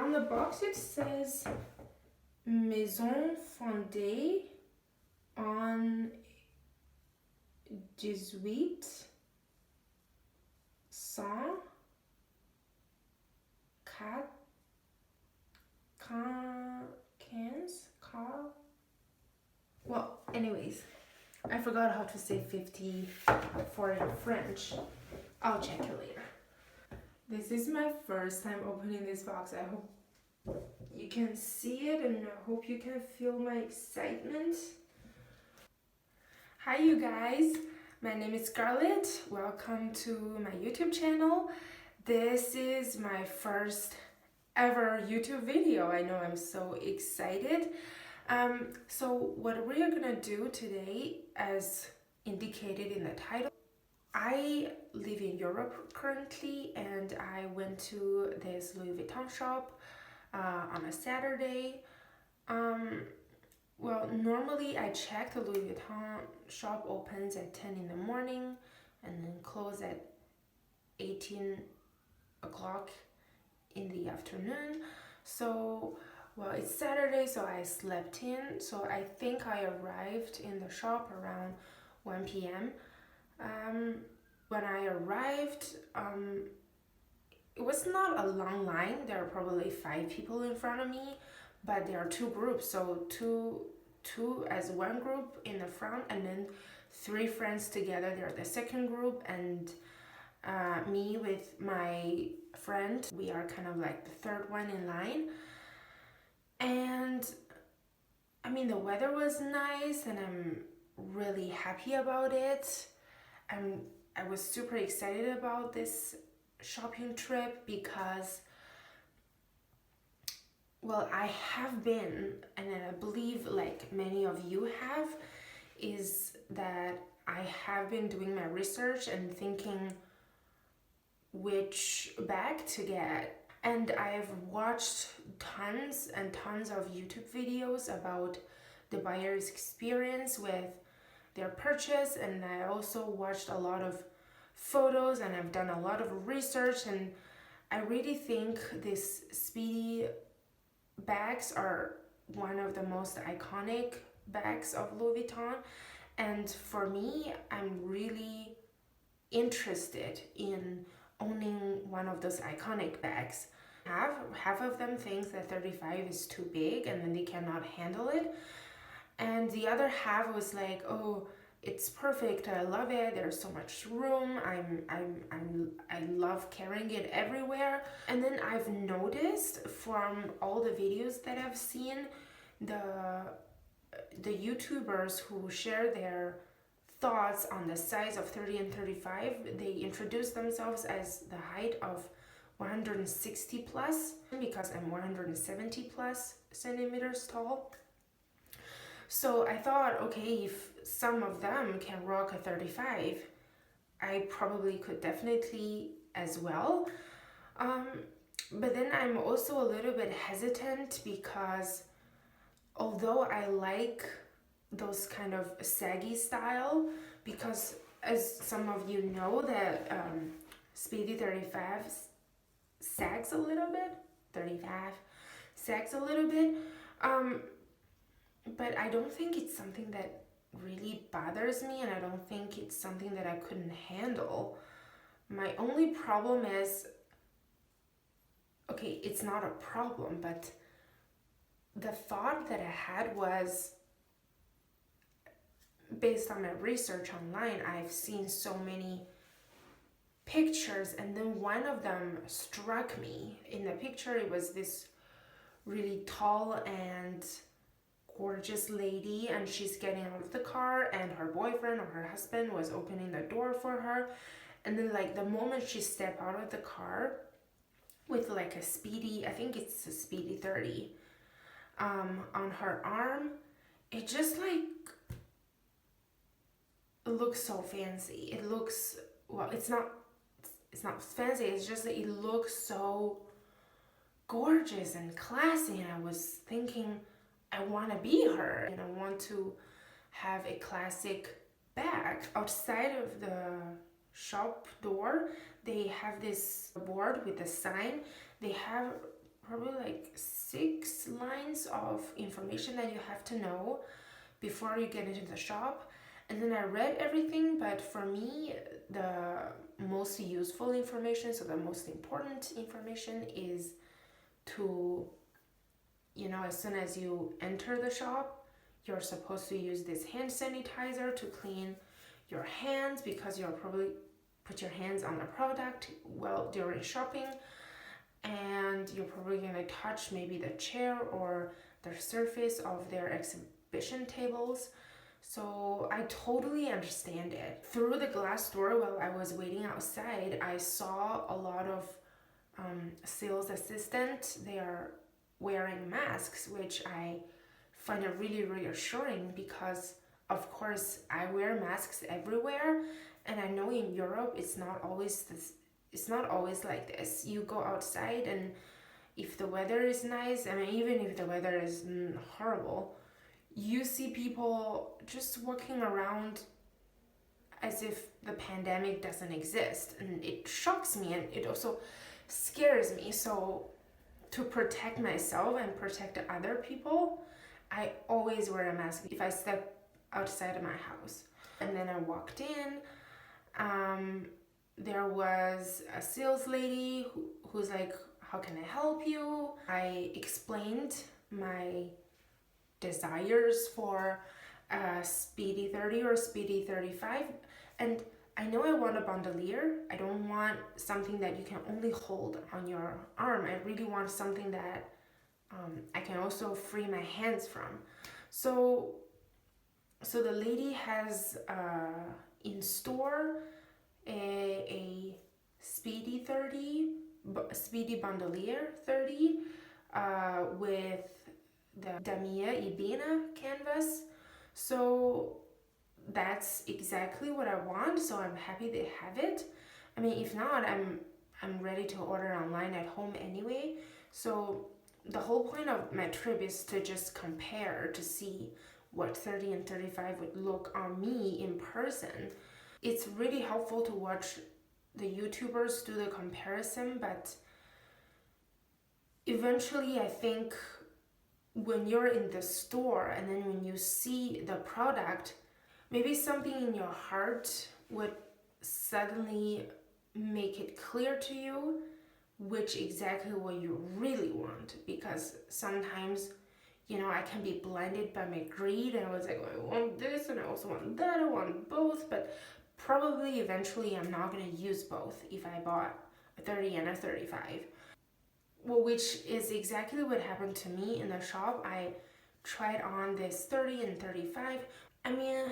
On the box it says Maison fondée en 1800 well, anyways, I forgot how to say 50 for French. I'll check it later. This is my first time opening this box. I hope you can see it and I hope you can feel my excitement. Hi you guys, my name is Scarlett. Welcome to my YouTube channel. This is my first ever YouTube video. I know, I'm so excited. So what we are gonna do today, as indicated in the title, I live in Europe currently and I went to this Louis Vuitton shop on a Saturday. Well, normally I check the Louis Vuitton shop opens at 10 in the morning and then close at 18 o'clock in the afternoon. So, well, it's Saturday, so I slept in. So I think I arrived in the shop around 1 p.m. When I arrived, it was not a long line. There are probably 5 people in front of me, but there are 2 groups. So two as one group in the front, and then 3 friends together. They're the second group, and me with my friend, we are kind of like the third one in line. And I mean, the weather was nice and I'm really happy about it. I was super excited about this shopping trip because, well, I have been, and I believe like many of you have, is that I have been doing my research and thinking which bag to get. And I've watched tons and tons of YouTube videos about the buyer's experience with their purchase, and I also watched a lot of photos and I've done a lot of research, and I really think these Speedy bags are one of the most iconic bags of Louis Vuitton. And for me, I'm really interested in owning one of those iconic bags. Half of them think that 35 is too big and then they cannot handle it, and the other half was like, oh, it's perfect, I love it, there's so much room, I love carrying it everywhere. And then I've noticed from all the videos that I've seen, the YouTubers who share their thoughts on the size of 30 and 35, they introduce themselves as the height of 160 plus, because I'm 170 plus centimeters tall. So I thought, okay, if some of them can rock a 35, I probably could definitely as well. But then I'm also a little bit hesitant because although I like those kind of saggy style, because as some of you know that Speedy 35 sags a little bit, 35 sags a little bit, but I don't think it's something that really bothers me, and I don't think it's something that I couldn't handle. My only problem is, okay, it's not a problem, but the thought that I had was, based on my research online, I've seen so many pictures, and then one of them struck me. In the picture, it was this really tall and gorgeous lady, and she's getting out of the car, and her boyfriend or her husband was opening the door for her. And then like the moment she stepped out of the car with like a Speedy, I think it's a Speedy 30, on her arm, it just like, it looks so fancy. It looks, well, it's not fancy, it's just that it looks so gorgeous and classy, and I was thinking, I want to be her, and I want to have a classic bag. Outside of the shop door, they have this board with a sign. They have probably like 6 lines of information that you have to know before you get into the shop. And then I read everything, but for me, the most useful information, so the most important information is to, as soon as you enter the shop, you're supposed to use this hand sanitizer to clean your hands, because you'll probably put your hands on the product while during shopping, and you're probably going to touch maybe the chair or the surface of their exhibition tables. So I totally understand it. Through the glass door while I was waiting outside, I saw a lot of sales assistants. They are wearing masks, which I find it really reassuring, because of course I wear masks everywhere, and I know in Europe it's not always like this. You go outside, and if the weather is nice, I mean, even if the weather is horrible, you see people just walking around as if the pandemic doesn't exist, and it shocks me, and it also scares me. So to protect myself and protect other people, I always wear a mask if I step outside of my house. And then I walked in. There was a sales lady who's like, how can I help you? I explained my desires for a Speedy 30 or Speedy 35, and I know I want a bandolier. I don't want something that you can only hold on your arm. I really want something that I can also free my hands from. So the lady has in store a Speedy 30, Speedy Bandolier 30 with the Damia Ibina canvas. So that's exactly what I want, so I'm happy they have it. I mean, if not, I'm ready to order online at home anyway. So the whole point of my trip is to just compare, to see what 30 and 35 would look on me in person. It's really helpful to watch the YouTubers do the comparison, but eventually I think when you're in the store and then when you see the product, maybe something in your heart would suddenly make it clear to you which exactly what you really want. Because sometimes, I can be blinded by my greed, and I was like, oh, I want this and I also want that, I want both, but probably eventually I'm not going to use both if I bought a 30 and a 35. Well, which is exactly what happened to me in the shop. I tried on this 30 and 35. I mean,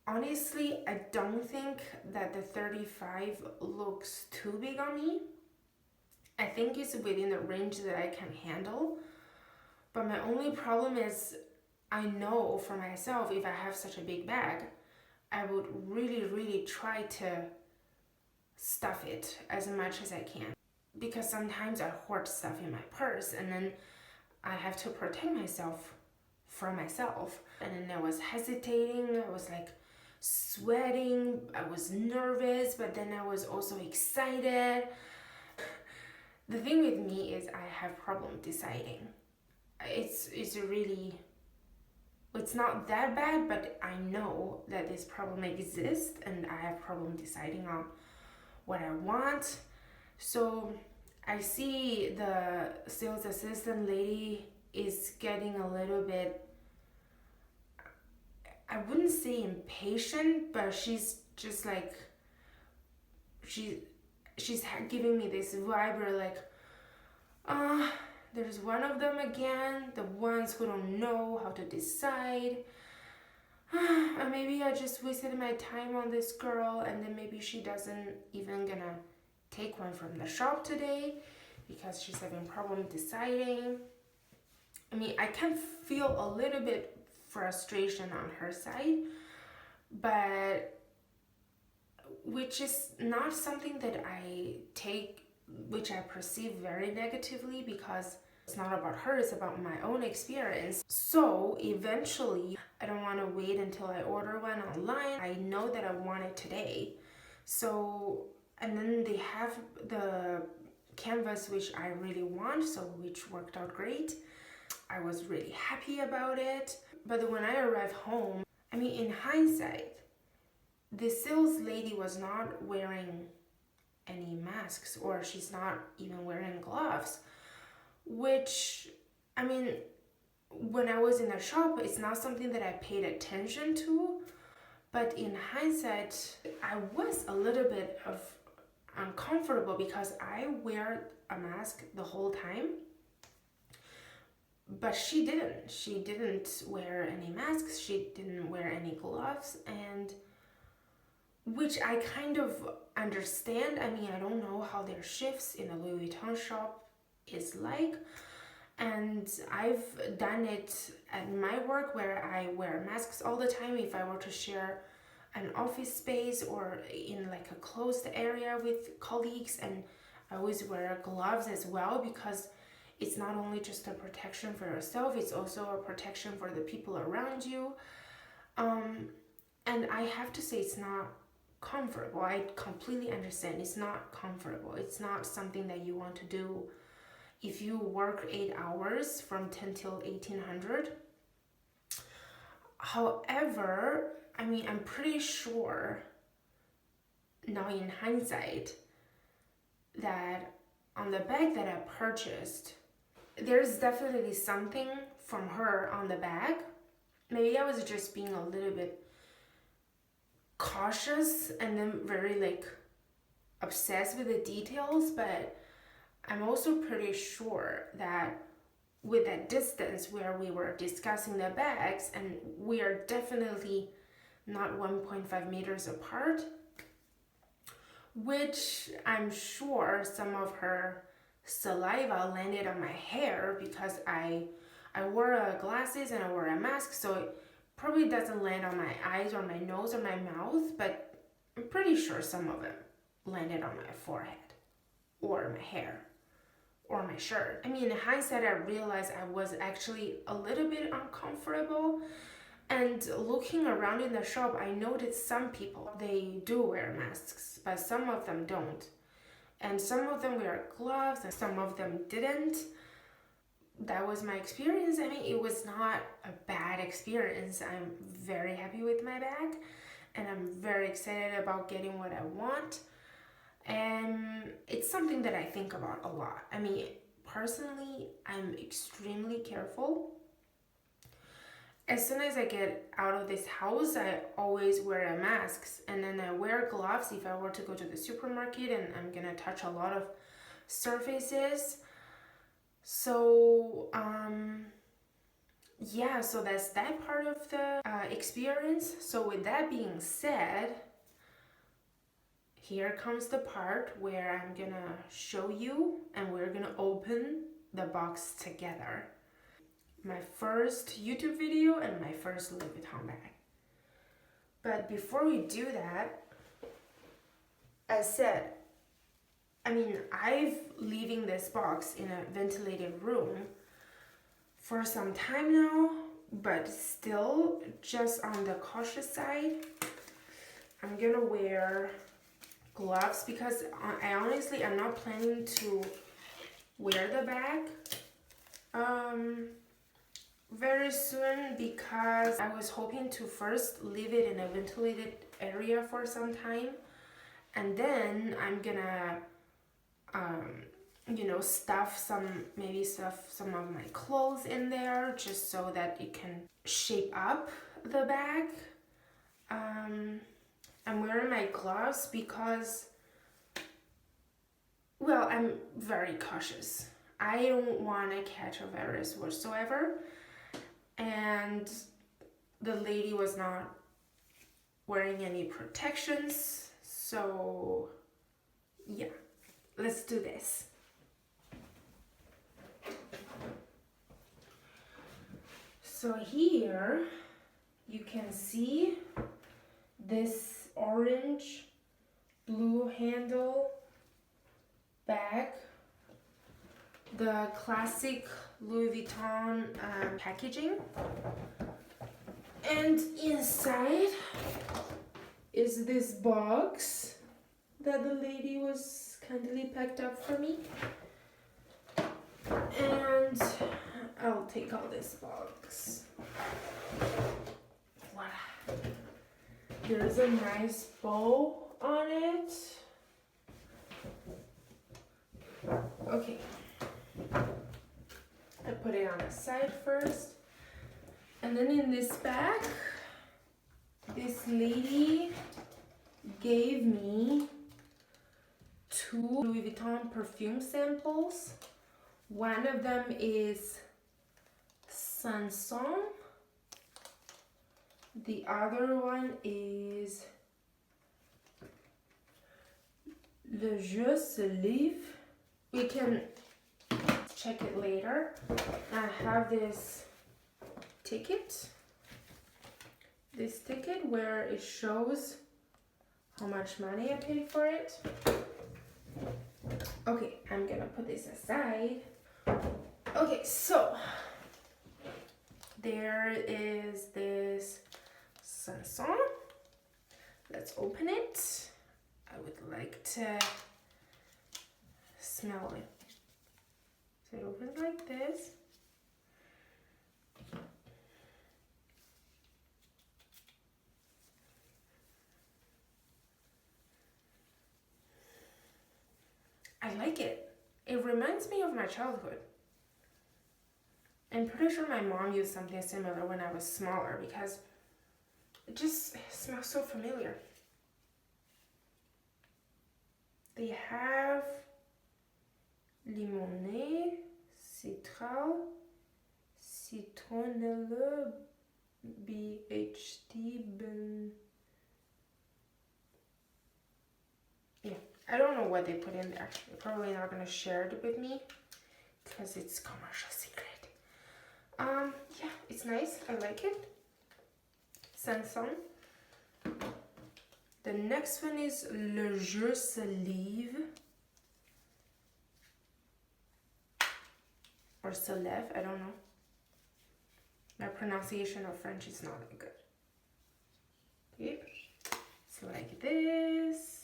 honestly, I don't think that the 35 looks too big on me. I think it's within the range that I can handle. But my only problem is, I know for myself, if I have such a big bag, I would really, really try to stuff it as much as I can. Because sometimes I hoard stuff in my purse, and then I have to protect myself from myself. And then I was hesitating, I was like sweating, I was nervous, but then I was also excited. The thing with me is I have problem deciding. It's not that bad, but I know that this problem exists, and I have problem deciding on what I want. So I see the sales assistant lady is getting a little bit, I wouldn't say impatient, but she's just like, she's giving me this vibe where like, there's one of them again, the ones who don't know how to decide. And maybe I just wasted my time on this girl, and then maybe she doesn't even gonna take one from the shop today because she's having problem deciding. I mean, I can feel a little bit frustration on her side, but which is not something that I take, which I perceive very negatively, because it's not about her, it's about my own experience. So eventually, I don't want to wait until I order one online. I know that I want it today. So, and then they have the canvas which I really want, so which worked out great. I was really happy about it. But when I arrived home, I mean, in hindsight, the sales lady was not wearing any masks, or she's not even wearing gloves, which, I mean, when I was in the shop, it's not something that I paid attention to. But in hindsight, I was a little bit of uncomfortable because I wear a mask the whole time, but she didn't. She didn't wear any masks, she didn't wear any gloves, and which I kind of understand. I mean, I don't know how their shifts in a Louis Vuitton shop is like, and I've done it at my work where I wear masks all the time if I were to share an office space or in like a closed area with colleagues, and I always wear gloves as well because it's not only just a protection for yourself, it's also a protection for the people around you. And I have to say, it's not comfortable. I completely understand it's not comfortable. It's not something that you want to do if you work 8 hours from 10 till 1800. However, I mean, I'm pretty sure now in hindsight that on the bag that I purchased, there's definitely something from her on the bag. Maybe I was just being a little bit cautious and then very like obsessed with the details, but I'm also pretty sure that with that distance where we were discussing the bags, and we are definitely not 1.5 meters apart, which I'm sure some of her saliva landed on my hair because I wore glasses and I wore a mask, so it probably doesn't land on my eyes or my nose or my mouth, but I'm pretty sure some of it landed on my forehead or my hair or my shirt. I mean, in hindsight, I realized I was actually a little bit uncomfortable. And looking around in the shop, I noticed some people, they do wear masks, but some of them don't. And some of them wear gloves and some of them didn't. That was my experience. I mean, it was not a bad experience. I'm very happy with my bag and I'm very excited about getting what I want. And it's something that I think about a lot. I mean, personally, I'm extremely careful. As soon as I get out of this house, I always wear a mask, and then I wear gloves if I were to go to the supermarket and I'm gonna touch a lot of surfaces. So yeah, so that's that part of the experience. So with that being said, here comes the part where I'm gonna show you and we're gonna open the box together. My first YouTube video and my first Louis Vuitton bag. But before we do that, as said, I mean, I've leaving this box in a ventilated room for some time now, but still just on the cautious side, I'm gonna wear gloves because I'm not planning to wear the bag very soon, because I was hoping to first leave it in a ventilated area for some time, and then I'm gonna stuff some of my clothes in there just so that it can shape up the bag. I'm wearing my gloves because, well, I'm very cautious. I don't want to catch a virus whatsoever. And the lady was not wearing any protections. So yeah, let's do this. So here you can see this orange blue handle bag, the classic Louis Vuitton packaging, and inside is this box that the lady was kindly packed up for me. And I'll take out this box. Voila. There's a nice bow on it. Okay. I put it on the side first. And then in this bag, this lady gave me 2 Louis Vuitton perfume samples. One of them is Sanson. The other one is Le Jeu se Livre. We can check it later. I have this ticket. This ticket where it shows how much money I paid for it. Okay, I'm gonna put this aside. Okay, so there is this Sanson. Let's open it. I would like to smell it. So it opens like this. I like it. It reminds me of my childhood. I'm pretty sure my mom used something similar when I was smaller because it just smells so familiar. They have limonée, citral, citronnelle, BHT, yeah, I don't know what they put in there. They're probably not gonna share it with me because it's commercial secret. Yeah, it's nice. I like it. Sanson. The next one is Le Jeu se Livre. Or se lève, I don't know. My pronunciation of French is not that good. Okay, so like this.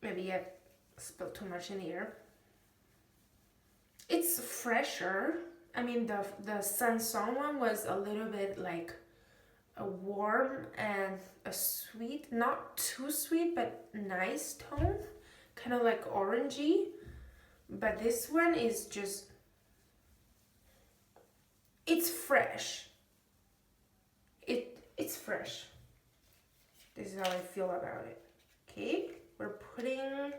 Maybe I spilled too much in the air. It's fresher. I mean, the Sanson one was a little bit like a warm and a sweet, not too sweet, but nice tone, kind of like orangey. But this one is just, it's fresh. It's fresh. This is how I feel about it. Okay, we're putting